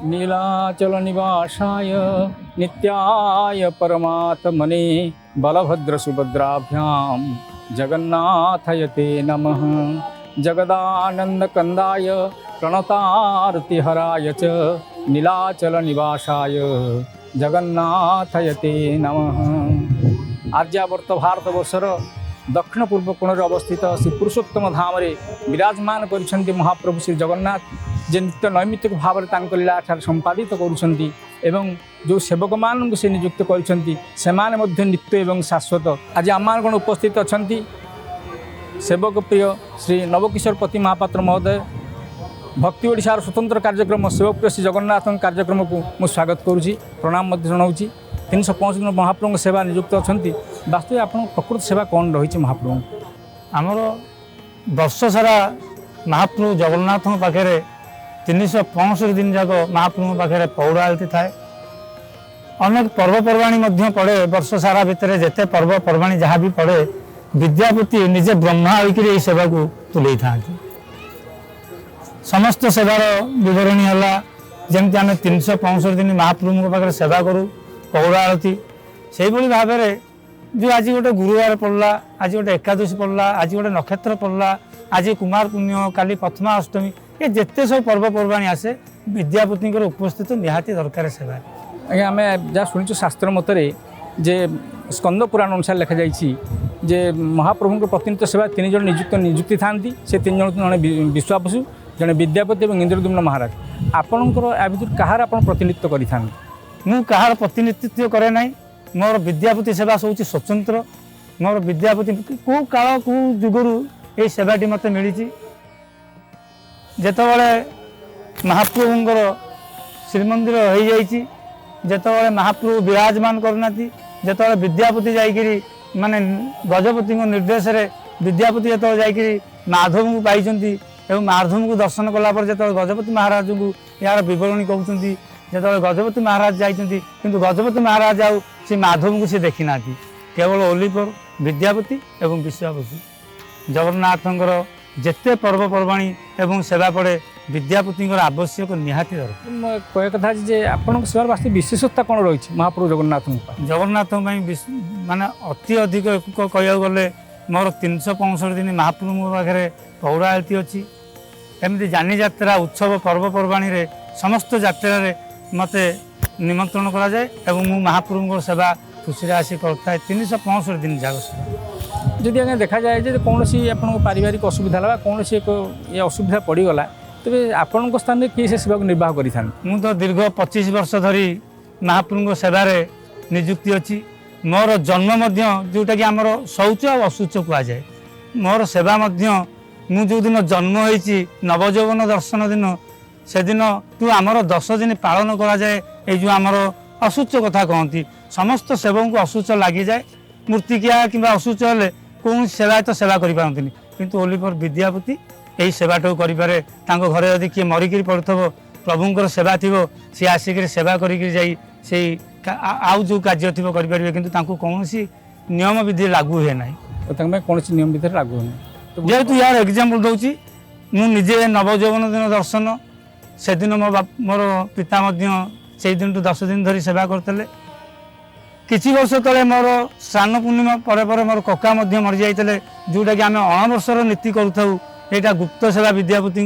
नीलाचल निवासाय नित्याय परमात्मने बलभद्र सुभद्राभ्यां जगन्नाथाय ते नमः। जगदानंद कंदाय प्रणतार्तिहराय च नीलाचल निवासाय जगन्नाथाय ते नमः। आर्यावर्त भारतवर्षर दक्षिण पूर्व कोण अवस्थित श्री पुरुषोत्तम धाम विराजमान कर महाप्रभु श्री जगन्नाथ जे नित्य नैमित्तिक भाव में लीला संपादित करुँच एवं जो सेवक मान से नियुक्त कर नित्य एवं शाश्वत। आज आम कौन उपस्थित अच्छा सेवक प्रिय श्री नवकिशोर पति महापात्र महोदय भक्ति ओडिशार स्वतंत्र कार्यक्रम सेवक प्रिय श्री जगन्नाथ कार्यक्रम को मुझे स्वागत करुँची प्रणाम जनाऊँ। 365 दिन महाप्रभु सेवा नियुक्त अच्छा वास्तव आप प्रकृत सेवा कौन रही महाप्रभु आमर वर्ष सारा महाप्रभु जगन्नाथ पाखे 365 दिन जाक महाप्रभु पाखे पौड़ा आरती थाए। अनेक पर्वपर्वाणी पड़े वर्ष सारा भितर जिते पर्वपर्वाणी जहाँ भी पड़े विद्यापति निजे ब्रह्मा होकर सेवा को तुले था। समस्त सेवार विवरणी है जमी आम 365 दिन महाप्रभु पाखे सेवा करूँ पौड़ा आरती से भाव में जो आज गोटे गुरुवार पड़ला आज गोटे एकादशी पड़ला आज गोटे नक्षत्र पड़ला आज कुमार पुण्य काली प्रथमा अष्टमी ये जिते सब पर्वपर्वाणी आसे विद्यापति उपस्थित निहाती दरकार सेवा। आज्ञा आम जहाँ शुणु शास्त्र मतरे जे स्कंद पुराण अनुसार लिखा जे महाप्रभु प्रतिनिधित्व सेवा 3 जन नियुक्ति था से 3 जन जड़े विश्वावसु जड़े विद्यापति और इंद्रद्युम्न महाराज आपणकर या भर कहार आप प्रतिनिधित्व करें मु कहार प्रतिनिधित्व करे ना मोर विद्यापति सेवा सब स्वतंत्र मोर विद्यापति कौ काल कौ जुगरू ये सेवाटी मत मिली जितेबाला महाप्रभुंर श्रीमंदिर हो जाते महाप्रभु विराजमान करना जिते विद्यापति जाकरी माने गजपति निर्देश विद्यापति जो जाकरी माधव को पाई माधव को दर्शन कलापर जो गजपति महाराज को यार बरणी कहते जो गजपति महाराज जाइए किंतु गजपति महाराज आउ से माधव को सी देखी ना केवल ओली पर विद्यापति एवं विश्वावसु जगन्नाथंकर जिते पर्वपर्वाणी एवं सेवा पड़े विद्यापति आवश्यक निहाती दरकार। कह कथा जे आपण सेवार वास्तव विशेषता कौन रही महाप्रभु जगन्नाथ माने अति अधिक कह गले मोर 365 दिन महाप्रभु पाखे पौड़ा आरती अच्छी एमती जानी यात्रा उत्सव पर्वपर्वाणी रे समस्त यात्रा मते निमंत्रण करा जाए एवं मु महाप्रभु सेवा खुशी आसी करता है 365 दिन जाग। जदि आगे देखा जाए जे कौन सी आपन पारिवारिक असुविधा लगा कौन सी ये असुविधा पड़गला तेरे आपण स्थान में किए से सेवा को निर्वाह करें मु तो दीर्घ 25 वर्ष धरी महाप्रभु सेवार निजुक्ति अच्छी मोर जन्म जोटा कि आमर शौच और अशुच कहुए मोर सेवा मु जो दिन जन्म होती नवजौवन दर्शन दिन से दिन तू आमर 10 दिन पालन करा जाए ये जो आमर अशुच कथा कहती समस्त सेवक को अशुच लगी जाए मूर्तिकिया कि अशुच हेले कौन सेवा तो सेवा करें किंतु ओली पर विद्यापति यही सेवाटा करें घरे यदि किए मरिकी पड़ुव प्रभुंर सेवा थी सी आसिक सेवा करी आउ जो कार्य थी करेंगे किंतु कौन नियम विधि लागू हुए ना कौन नियम विधि लागू हुए जेहेतु यार एग्जाम्पल दूसरी मुझे नवजौवन दिन दर्शन से दिन मोर पिता से दिन 10 दिन धरी सेवा करते किसी वर्ष तले मोर स्नान पूर्णिमा पर मोर कका मरी जाते जोटा कि आम 9 वर्षर नीति करूँ यहाँ गुप्त सेवा विद्यापति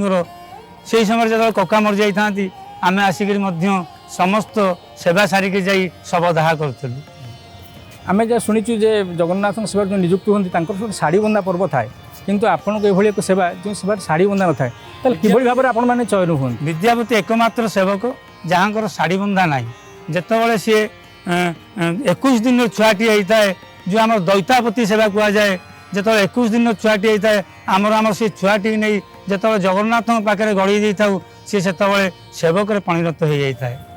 से समय जो कका मरी जाती आम आसिक समस्त सेवा सारिक जा शवदाह करूँ। आम जहाँ शुणुचु जे जगन्नाथ सेवा जो नियुक्त होती शाढ़ी बंधा पर्व थाए किंतु आपण को एक सेवा जो सेवा शाढ़ी बंधा न थाए कि भाव में आपण मैंने चयन हूँ विद्यापति एकमात्र सेवक जहाँ शाढ़ी बंधा ना जिते सी 21 दिन छुआटी होता है जो आम दैतापति सेवा कहुए जो 21 दिन छुआटी होता है आमर से छुआटी नहीं जो जगन्नाथ पाखे गढ़ी था सी से सेवक परिणत हो जाता है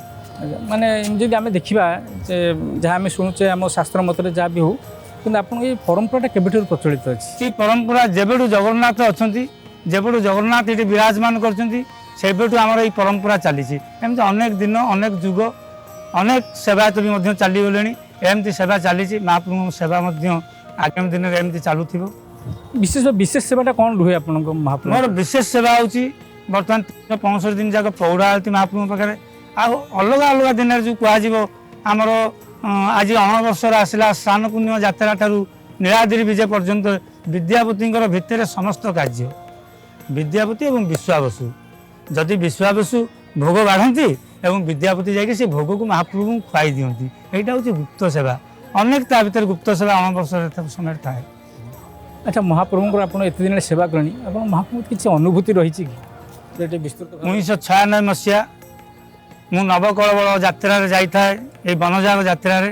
माने जब आम देखा जहाँ आम शुणुचे आम शास्त्र मतरे जहाँ भी हो कि आप परंपराटा केबेठू प्रचलित अच्छी परंपरा जेबेठू जगन्नाथ अच्छा जेबेठू जगन्नाथ ये विराजमान करबेठू आमर ये परंपरा चली एमती अनेक दिन अनेक जुग अनेक सेवायत भी चलीगले एमती सेवा चली महाप्रभु सेवा आगामी दिन में एमती चलुथ विशेष सेवाटा कौन रुहे आप मोर विशेष सेवा हूँ बर्तमान 365 दिन जाक पौड़ा आरती महाप्रभु पाखे ଆଉ ଅଲଗା ଅଲଗା ଦିନରେ ଯେଉଁ କୁହାଯିବ ଆମର ଆଜି ଅଣବର୍ଷର ଆସିଲା ସ୍ନାନ ପୂର୍ଣ୍ଣିମା ଯାତ୍ରା ଠାରୁ ନୀଳାଦ୍ରି ବିଜେ ପର୍ଯ୍ୟନ୍ତ ବିଦ୍ୟାପତିଙ୍କର ଭିତରେ ସମସ୍ତ କାର୍ଯ୍ୟ ବିଦ୍ୟାପତି ଏବଂ ବିଶ୍ୱାବସୁ ଯଦି ବିଶ୍ୱାବସୁ ଭୋଗ ବାଢ଼ନ୍ତି ଏବଂ ବିଦ୍ୟାପତି ଯାଇକି ସେ ଭୋଗକୁ ମହାପ୍ରଭୁଙ୍କୁ ଖୁଆଇ ଦିଅନ୍ତି। ଏଇଟା ହେଉଛି ଗୁପ୍ତ ସେବା। ଅନେକ ତା ଭିତରେ ଗୁପ୍ତ ସେବା ଅଣବର୍ଷରେ ସମୟରେ ଥାଏ। ଆଚ୍ଛା, ମହାପ୍ରଭୁଙ୍କର ଆପଣ ଏତେ ଦିନରେ ସେବା କଲେଣି, ଆପଣ ମହାପ୍ରଭୁଙ୍କର କିଛି ଅନୁଭୂତି ରହିଛି କି ଏଠି ବିସ୍ତୃତ? 1996 ମସିହା ମୁଁ ନବକଳେବର ଯାତ୍ରାରେ ଯାଇଥାଏ। ଏଇ ବନଜାଗ ଯାତ୍ରାରେ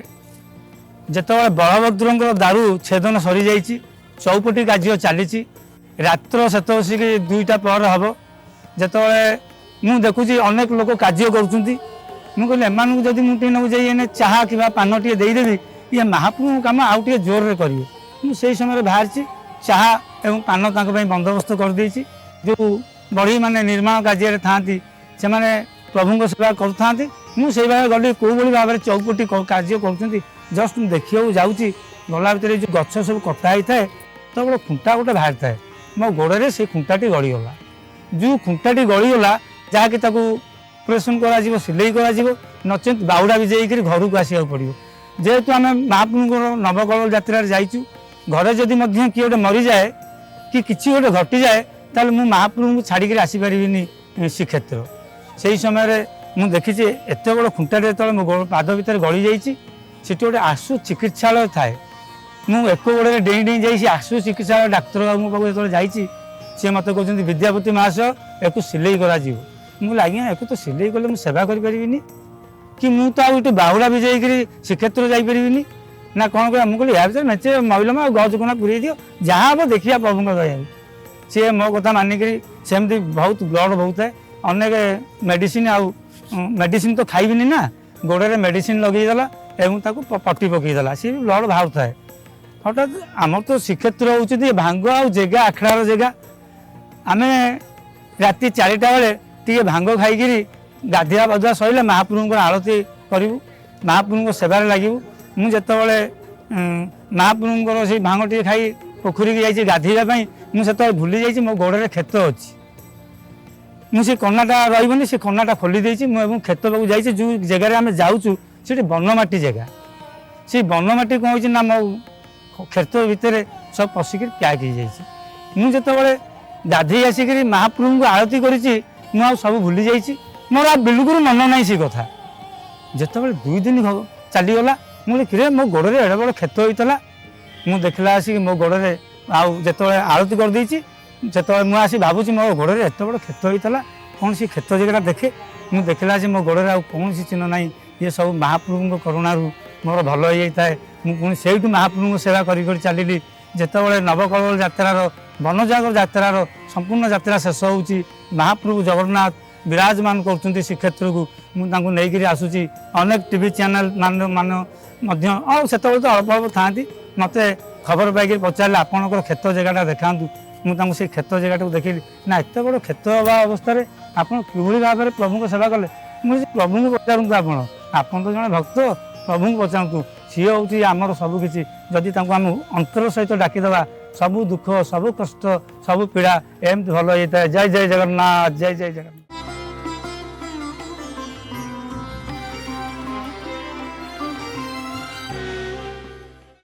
ଯେତେବେଳେ ବଳଭଦ୍ରଙ୍କର ଦାରୁ ଛେଦନ ସରିଯାଇଛି, ଚଉପଟି କାର୍ଯ୍ୟ ଚାଲିଛି, ରାତ୍ର ସେତ ବସିକି 2ଟା ପରେ ହେବ, ଯେତେବେଳେ ମୁଁ ଦେଖୁଛି ଅନେକ ଲୋକ କାର୍ଯ୍ୟ କରୁଛନ୍ତି, ମୁଁ କହିଲି ଏମାନଙ୍କୁ ଯଦି ମୁଁ ଟିକେ ନେବୁ ଯାଇ ଏନେ ଚାହା କିମ୍ବା ପାନ ଟିକେ ଦେଇଦେବି, ଇଏ ମହାପ୍ରଭୁଙ୍କ କାମ ଆଉ ଟିକେ ଜୋରରେ କରିବେ। ମୁଁ ସେଇ ସମୟରେ ବାହାରିଛି, ଚାହା ଏବଂ ପାନ ତାଙ୍କ ପାଇଁ ବନ୍ଦୋବସ୍ତ କରିଦେଇଛି। ଯେଉଁ ବଢ଼େଇମାନେ ନିର୍ମାଣ କାର୍ଯ୍ୟରେ ଥାଆନ୍ତି ସେମାନେ ପ୍ରଭୁଙ୍କ ସେବା କରୁଥାନ୍ତି। ମୁଁ ସେଇଭାବେ ଗଲି କେଉଁଭଳି ଭାବରେ ଚଉପଟି କାର୍ଯ୍ୟ କରୁଛନ୍ତି ଜଷ୍ଟ ମୁଁ ଦେଖିବାକୁ ଯାଉଛି। ଗଲା ଭିତରେ ଯେଉଁ ଗଛ ସବୁ କଟା ହେଇଥାଏ ତ ଗୋଟେ ଖୁଣ୍ଟା ଗୋଟେ ବାହାରିଥାଏ, ମୋ ଗୋଡ଼ରେ ସେ ଖୁଣ୍ଟାଟି ଗଳିଗଲା। ଯେଉଁ ଖୁଣ୍ଟାଟି ଗଳିଗଲା ଯାହାକି ତାକୁ ଅପରେସନ୍ କରାଯିବ, ସିଲେଇ କରାଯିବ, ନଚେତ୍ ବାହୁଡ଼ା ବିଜେଇକରି ଘରକୁ ଆସିବାକୁ ପଡ଼ିବ। ଯେହେତୁ ଆମେ ମହାପ୍ରଭୁଙ୍କର ନବକଳେବର ଯାତ୍ରାରେ ଯାଇଛୁ, ଘରେ ଯଦି ମଧ୍ୟ କିଏ ଗୋଟେ ମରିଯାଏ କି କିଛି ଗୋଟେ ଘଟିଯାଏ ତାହେଲେ ମୁଁ ମହାପ୍ରଭୁଙ୍କୁ ଛାଡ଼ିକରି ଆସିପାରିବିନି ଶ୍ରୀକ୍ଷେତ୍ର। ସେହି ସମୟରେ ମୁଁ ଦେଖିଛି ଏତେ ବଡ଼ ଖୁଣ୍ଟାଟି ଯେତେବେଳେ ମୋ ପାଦ ଭିତରେ ଗଳି ଯାଇଛି, ସେଠି ଗୋଟେ ଆଶୁ ଚିକିତ୍ସାଳୟ ଥାଏ। ମୁଁ ଏକ ଗୋଡ଼ରେ ଡେଇଁ ଡେଇଁ ଯାଇ ସେ ଆଶୁ ଚିକିତ୍ସାଳୟ ଡାକ୍ତରବାବୁଙ୍କ ପାଖକୁ ଯେତେବେଳେ ଯାଇଛି, ସିଏ ମୋତେ କହୁଛନ୍ତି ବିଦ୍ୟାପତି ମହାଶୟ ଏକୁ ସିଲେଇ କରାଯିବ। ମୁଁ କହିଲି ଆଜ୍ଞା ଏକୁ ତ ସିଲେଇ କଲେ ମୁଁ ସେବା କରିପାରିବିନି, କି ମୁଁ ତ ଆଉ ଏଠି ବାହୁଡ଼ା ବି ଯାଇକରି ଶ୍ରୀକ୍ଷେତ୍ର ଯାଇପାରିବିନି ନା କ'ଣ କରିବା। ମୁଁ କହିଲି ୟା ଭିତରେ ମେଞ୍ଚେ ମହିଳା ଆଉ ଗଜ କୋଣା ପୁରେଇ ଦିଅ, ଯାହା ହେବ ଦେଖିବା ପ୍ରଭୁଙ୍କ ଦୟାରୁ। ସିଏ ମୋ କଥା ମାନିକରି ସେମିତି ବହୁତ ବ୍ଲଡ଼ ବହୁଥାଏ, ଅନେକ ମେଡ଼ିସିନ ଆଉ ମେଡ଼ିସିନ ତ ଖାଇବିନି ନା, ଗୋଡ଼ରେ ମେଡ଼ିସିନ ଲଗେଇଦେଲା ଏବଂ ତାକୁ ପଟି ପକାଇଦେଲା, ସିଏ ବି ବ୍ଲଡ଼ ବାହାରୁଥାଏ। ହଠାତ୍ ଆମର ତ ଶ୍ରୀକ୍ଷେତ୍ର ହେଉଛି ଭାଙ୍ଗ ଆଉ ଜେଗା ଆଖଡ଼ାର ଜେଗା। ଆମେ ରାତି 4ଟା ବେଳେ ଟିକେ ଭାଙ୍ଗ ଖାଇକିରି ଗାଧୁଆ ପାଧୁଆ ସରିଲେ ମହାପ୍ରଭୁଙ୍କର ଆଳତୀ କରିବୁ, ମହାପ୍ରଭୁଙ୍କ ସେବାରେ ଲାଗିବୁ। ମୁଁ ଯେତେବେଳେ ମହାପ୍ରଭୁଙ୍କର ସେଇ ଭାଙ୍ଗ ଟିକେ ଖାଇ ପୋଖରୀକି ଯାଇଛି ଗାଧୋଇବା ପାଇଁ, ମୁଁ ସେତେବେଳେ ଭୁଲି ଯାଇଛି ମୋ ଗୋଡ଼ରେ କ୍ଷତ ଅଛି। ମୁଁ ସେ କନାଟା ରହିବନି, ସେ କନାଟା ଖୋଲି ଦେଇଛି। ମୁଁ ଏବଂ କ୍ଷେତ ପାଖକୁ ଯାଇଛି, ଯେଉଁ ଜାଗାରେ ଆମେ ଯାଉଛୁ ସେଠି ବନମାଟି ଜାଗା। ସେଇ ବନମାଟି କ'ଣ ହେଇଛି ନା ମୋ କ୍ଷେତ ଭିତରେ ସବୁ ପଶିକିରି ପ୍ୟାକ୍ ହେଇଯାଇଛି। ମୁଁ ଯେତେବେଳେ ଗାଧୋଇ ଆସିକିରି ମହାପ୍ରଭୁଙ୍କୁ ଆଳତୀ କରିଛି, ମୁଁ ଆଉ ସବୁ ଭୁଲି ଯାଇଛି, ମୋର ଆଉ ବିଲକୁଲ ମନ ନାହିଁ ସେ କଥା। ଯେତେବେଳେ 2 ଦିନ ଚାଲିଗଲା, ମୁଁ କହିଲି କିରେ ମୋ ଗୋଡ଼ରେ ଏଡ଼େ ବଡ଼ କ୍ଷତ ହେଇଥିଲା। ମୁଁ ଦେଖିଲା ଆସିକି ମୋ ଗୋଡ଼ରେ ଆଉ ଯେତେବେଳେ ଆଳତୀ କରିଦେଇଛି, ସେତେବେଳେ ମୁଁ ଆସି ଭାବୁଛି ମୋ ଗୋଡ଼ରେ ଏତେ ବଡ଼ କ୍ଷତ ହେଇଥିଲା, କ'ଣ ସେ କ୍ଷତ ଜାଗାଟା ଦେଖେ। ମୁଁ ଦେଖିଲା ଆସି ମୋ ଗୋଡ଼ରେ ଆଉ କୌଣସି ଚିହ୍ନ ନାହିଁ। ଇଏ ସବୁ ମହାପ୍ରଭୁଙ୍କ କରୁଣାରୁ ମୋର ଭଲ ହେଇଯାଇଥାଏ। ମୁଁ ପୁଣି ସେଇଠୁ ମହାପ୍ରଭୁଙ୍କ ସେବା କରି କରି ଚାଲିଲି। ଯେତେବେଳେ ନବକଳେବର ଯାତ୍ରାର ବନଜାଗର ଯାତ୍ରାର ସମ୍ପୂର୍ଣ୍ଣ ଯାତ୍ରା ଶେଷ ହେଉଛି, ମହାପ୍ରଭୁ ଜଗନ୍ନାଥ ବିରାଜମାନ କରୁଛନ୍ତି ଶ୍ରୀକ୍ଷେତ୍ରକୁ, ମୁଁ ତାଙ୍କୁ ନେଇକରି ଆସୁଛି। ଅନେକ ଟିଭି ଚ୍ୟାନେଲ ମାନ ମଧ୍ୟ ଆଉ ସେତେବେଳେ ତ ଅଳ୍ପ ଅଳ୍ପ ଥାଆନ୍ତି, ମୋତେ ଖବର ପାଇକି ପଚାରିଲେ ଆପଣଙ୍କର କ୍ଷେତ ଜାଗାଟା ଦେଖାନ୍ତୁ। ମୁଁ ତାଙ୍କୁ ସେଇ କ୍ଷେତ ଜାଗାଟାକୁ ଦେଖିଲି, ନା ଏତେ ବଡ଼ କ୍ଷେତ ହେବା ଅବସ୍ଥାରେ ଆପଣ କିଭଳି ଭାବରେ ପ୍ରଭୁଙ୍କ ସେବା କଲେ। ମୁଁ ସେ ପ୍ରଭୁଙ୍କୁ ପଚାରନ୍ତୁ, ଆପଣ ତ ଜଣେ ଭକ୍ତ, ପ୍ରଭୁଙ୍କୁ ପଚାରନ୍ତୁ, ସିଏ ହେଉଛି ଆମର ସବୁ କିଛି। ଯଦି ତାଙ୍କୁ ଆମେ ଅନ୍ତର ସହିତ ଡାକିଦେବା, ସବୁ ଦୁଃଖ, ସବୁ କଷ୍ଟ, ସବୁ ପୀଡ଼ା ଏମିତି ଭଲ ହେଇଥାଏ। ଜୟ ଜୟ ଜଗନ୍ନାଥ, ଜୟ ଜୟ ଜଗନ୍ନାଥ।